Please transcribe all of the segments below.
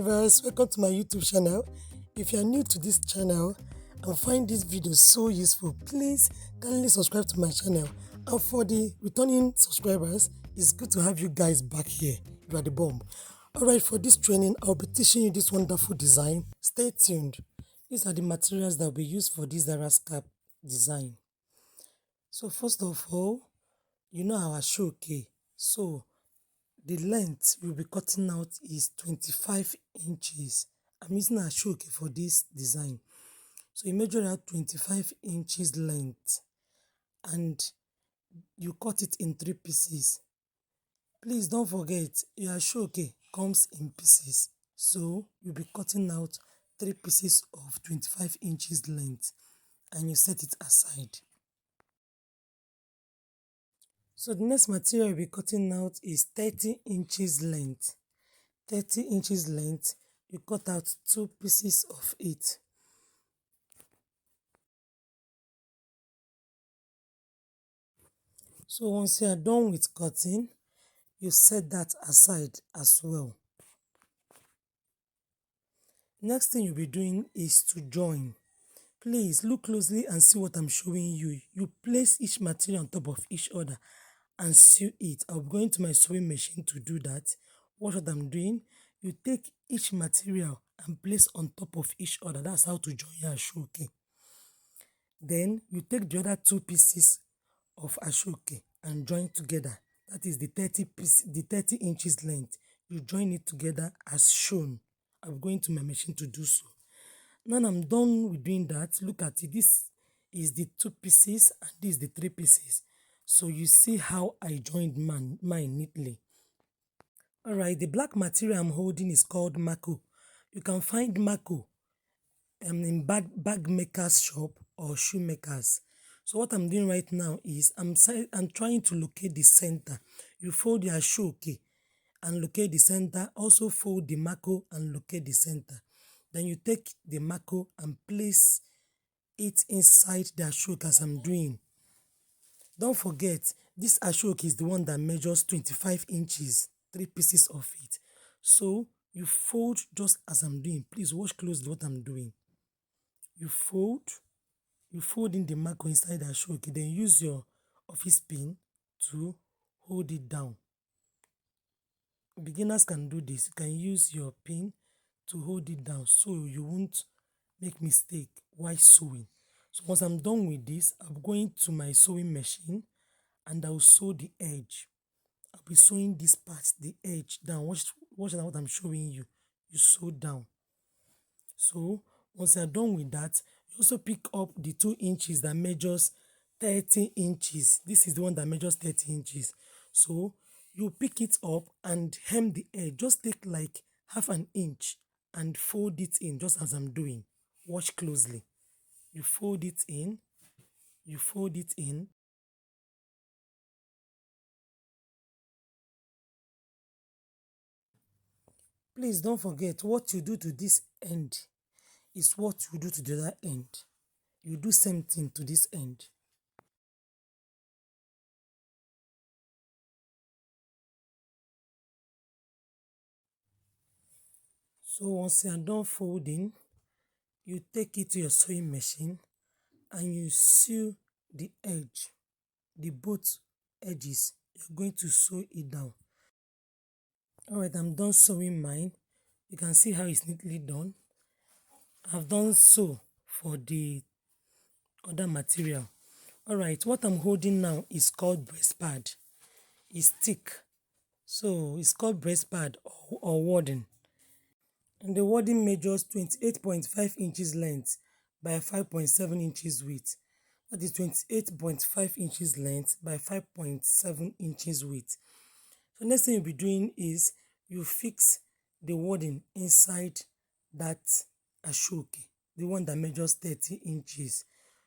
universe, welcome to my YouTube channel. If you are new to this channel and find this video so useful, please kindly subscribe to my channel. And for the returning subscribers, it's good to have you guys back here. You are the bomb. Alright, for this training, I'll be teaching you this wonderful design. Stay tuned. These are the materials that will be used for this Zara Cap design. So first of all, you know our Asoke. So the length we'll be cutting out is 25 inches. I'm using a Asoke for this design. So you measure out 25 inches length and you cut it in 3 pieces. Please don't forget, your Asoke comes in pieces. So you'll be cutting out 3 pieces of 25 inches length and you set it aside. So the next material we'll be cutting out is 30 inches length. 30 inches length, you cut out 2 pieces of it. So once you are done with cutting, you set that aside as well. Next thing you'll be doing is to join. Please look closely and see what I'm showing you. You place each material on top of each other and sew it. I'll be going to my sewing machine to do that. Watch what I'm doing. You take each material and place on top of each other. That's how to join your Asoke. Then you take the other 2 pieces of Asoke and join together. That is the 30 inches length. You join it together as shown. I'm going to my machine to do so. Now I'm done with doing that. Look at it. This is the 2 pieces and this is the 3 pieces. So you see how I joined mine neatly. Alright, the black material I'm holding is called Mako. You can find Mako in bag makers shop or shoemakers. So what I'm doing right now is I'm trying to locate the center. You fold your Asoke and locate the center. Also fold the Mako and locate the center. Then you take the Mako and place it inside the Asoke as I'm doing. Don't forget, this Asoke is the one that measures 25 inches, 3 pieces of it. So you fold just as I'm doing. Please watch closely what I'm doing. You fold in the Mako inside the Asoke, then use your office pin to hold it down. Beginners can do this. You can use your pin to hold it down so you won't make mistake while sewing. So once I'm done with this, I'm going to my sewing machine and I'll sew the edge. I'll be sewing this part, the edge down. Watch what I'm showing you. You sew down. So once you're done with that, you also pick up the 2 inches that measures 30 inches. This is the one that measures 30 inches. So you pick it up and hem the edge. Just take like half an inch and fold it in just as I'm doing. Watch closely. You fold it in. You fold it in. Please don't forget, what you do to this end is what you do to the other end. You do same thing to this end. So once you are done folding, you take it to your sewing machine and you sew the edge, the both edges. You're going to sew it down. Alright, I'm done sewing mine. You can see how it's neatly done. I've done so for the other material. Alright, what I'm holding now is called breast pad. It's thick. So it's called breast pad or wadding. And the wadding measures 28.5 inches length by 5.7 inches width. That is 28.5 inches length by 5.7 inches width. So next thing you'll be doing is you fix the wadding inside that Asoke, the one that measures 30 inches.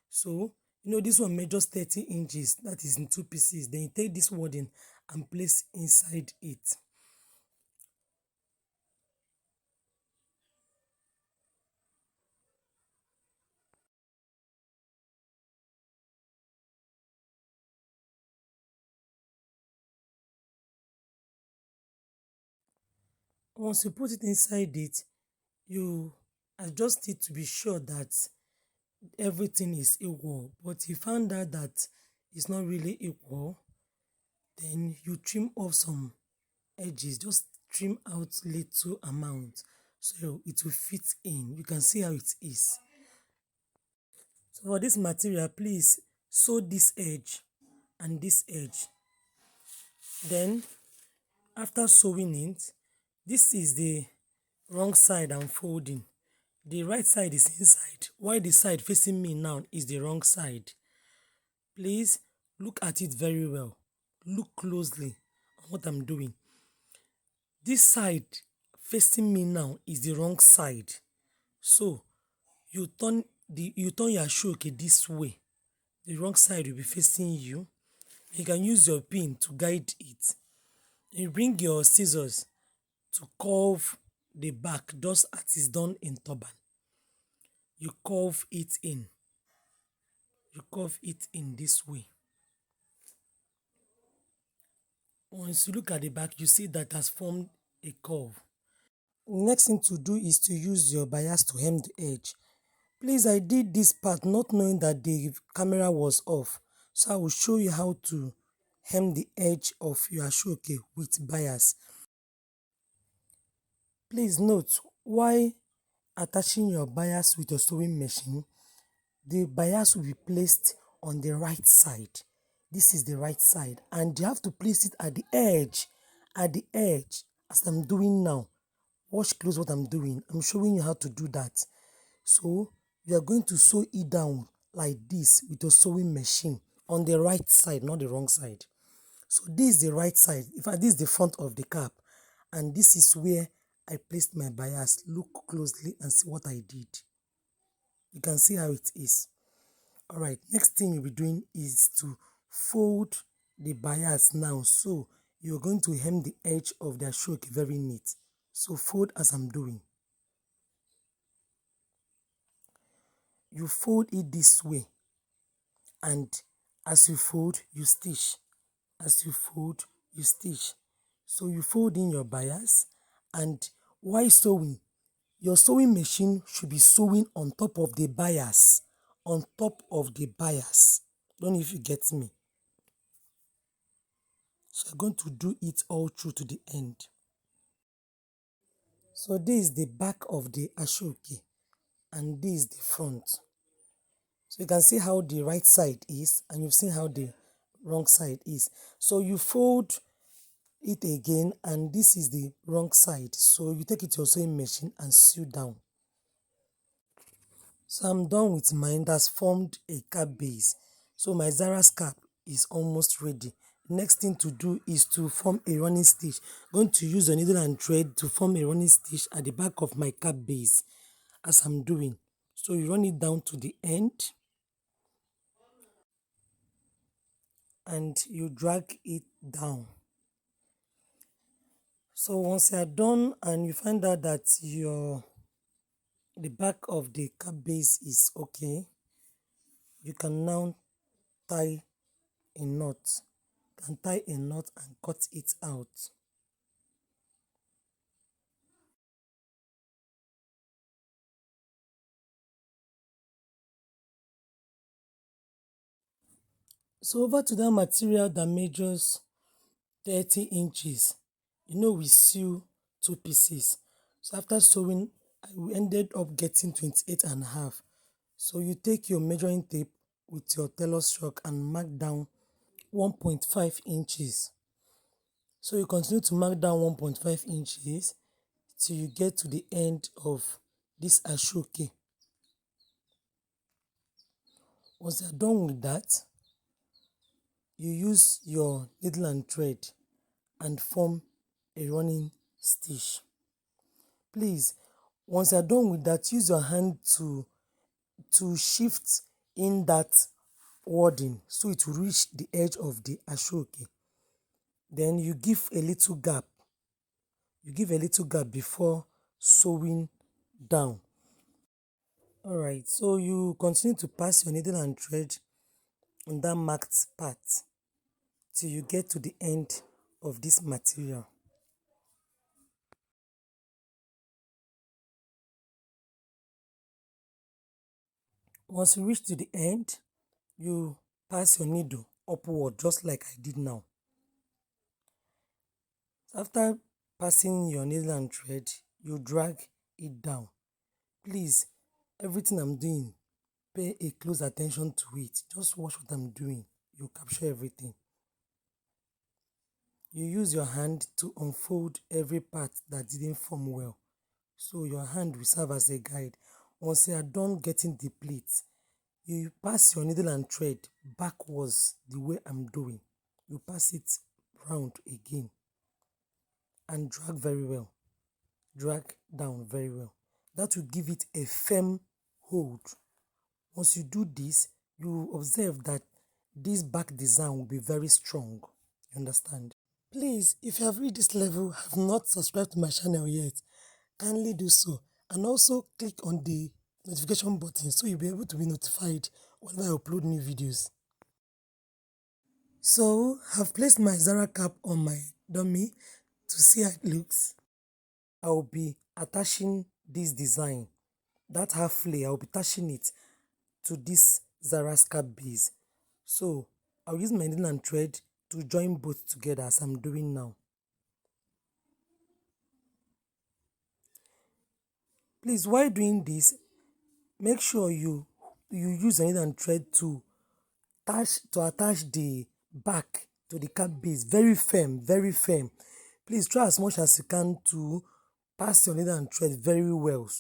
So, you know, this one measures 30 inches, that is in 2 pieces. Then you take this wadding and place inside it. Once you put it inside it, you adjust it to be sure that everything is equal. But you found out that it's not really equal, then you trim off some edges. Just trim out little amount so it will fit in. You can see how it is. So for this material, please sew this edge and this edge. Then after sewing it, this is the wrong side I'm folding. The right side is inside, while the side facing me now is the wrong side. Please look at it very well. Look closely on what I'm doing. This side facing me now is the wrong side. So you turn your Asoke this way. The wrong side will be facing you. You can use your pin to guide it. You bring your scissors to curve the back just as it's done in turban. You curve it in. You curve it in this way. Once you look at the back, you see that has formed a curve. Next thing to do is to use your bias to hem the edge. Please, I did this part not knowing that the camera was off. So I will show you how to hem the edge of your Asoke with bias. Please note, while attaching your bias with your sewing machine, the bias will be placed on the right side. This is the right side, and you have to place it at the edge, as I'm doing now. Watch close what I'm doing. I'm showing you how to do that. So you are going to sew it down like this with your sewing machine on the right side, not the wrong side. So this is the right side. In fact, this is the front of the cap, and this is where I placed my bias. Look closely and see what I did. You can see how it is. All right, next thing you'll be doing is to fold the bias now. So you're going to hem the edge of the Asoke very neat. So fold as I'm doing. You fold it this way, and as you fold, you stitch. As you fold, you stitch. So you fold in your bias, and while sewing, your sewing machine should be sewing on top of the bias. On top of the bias. Don't know if you get me. So I'm going to do it all through to the end. So this is the back of the Asoke, and this is the front. So you can see how the right side is, and you've seen how the wrong side is. So you fold it again, and this is the wrong side. So you take it to your sewing machine and sew down. So I'm done with mine. That's formed a cap base. So my Zara's cap is almost ready. Next thing to do is to form a running stitch. I'm going to use a needle and thread to form a running stitch at the back of my cap base as I'm doing. So you run it down to the end and you drag it down. So once you are done and you find out that the back of the cap base is okay, you can now tie a knot. You can tie a knot and cut it out. So over to that material that measures 30 inches. We sew two pieces. So after sewing, I ended up getting 28 and a half. So you take your measuring tape with your tailor's chalk and mark down 1.5 inches. So you continue to mark down 1.5 inches till you get to the end of this Asoke. Once you're done with that, you use your needle and thread and form a running stitch. Please, once you're done with that, use your hand to shift in that wording so it will reach the edge of the Asoke. Then you give a little gap. You give a little gap before sewing down. Alright, so you continue to pass your needle and thread on that marked part till you get to the end of this material. Once you reach to the end, you pass your needle upward just like I did now. After passing your needle and thread, you drag it down. Please, everything I'm doing, pay a close attention to it. Just watch what I'm doing. You capture everything. You use your hand to unfold every part that didn't form well. So your hand will serve as a guide. Once you are done getting the pleats, you pass your needle and thread backwards the way I'm doing. You pass it round again and drag very well. Drag down very well. That will give it a firm hold. Once you do this, you observe that this back design will be very strong. You understand? Please, if you have reached this level, have not subscribed to my channel yet, kindly do so. And also click on the notification button so you'll be able to be notified whenever I upload new videos. So, I've placed my Zara cap on my dummy to see how it looks. I'll be attaching this design, that half lay, I'll be attaching it to this Zara cap base. So, I'll use my needle and thread to join both together as I'm doing now. Please, while doing this, make sure you use a needle and thread to attach the back to the cap base very firm, very firm. Please try as much as you can to pass your needle and thread very well.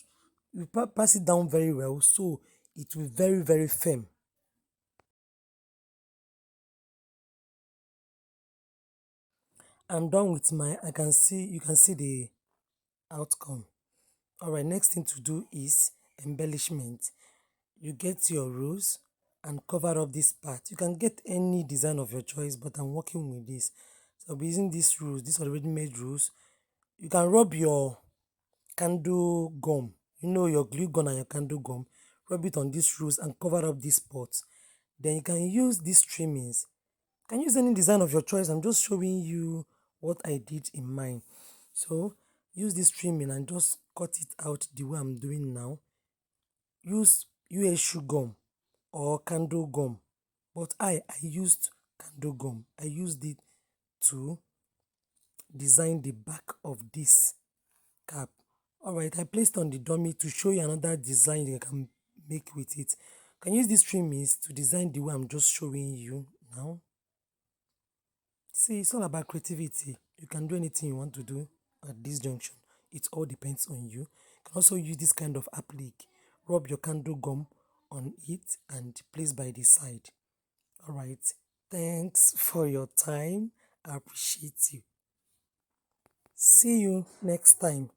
You pass it down very well so it will be very, very firm. I'm done with my, you can see the outcome. Alright, next thing to do is embellishment. You get your rose and cover up this part. You can get any design of your choice, but I'm working with this. So I'll be using this rose, this already made rose. You can rub your candle gum, your glue gun and your candle gum, rub it on this rose and cover up this spot. Then you can use these trimmings. You can use any design of your choice. I'm just showing you what I did in mine. So use this trimming and just cut it out the way I'm doing now. Use US shoe gum or candle gum, but I used candle gum. I used it to design the back of this cap. Alright, I placed on the dummy to show you another design you can make with it. You can use these trimmings to design the way I'm just showing you now. See, it's all about creativity. You can do anything you want to do at this junction. It all depends on you. You can also use this kind of applique. Rub your candle gum on it and place by the side. Alright, thanks for your time. I appreciate you. See you next time.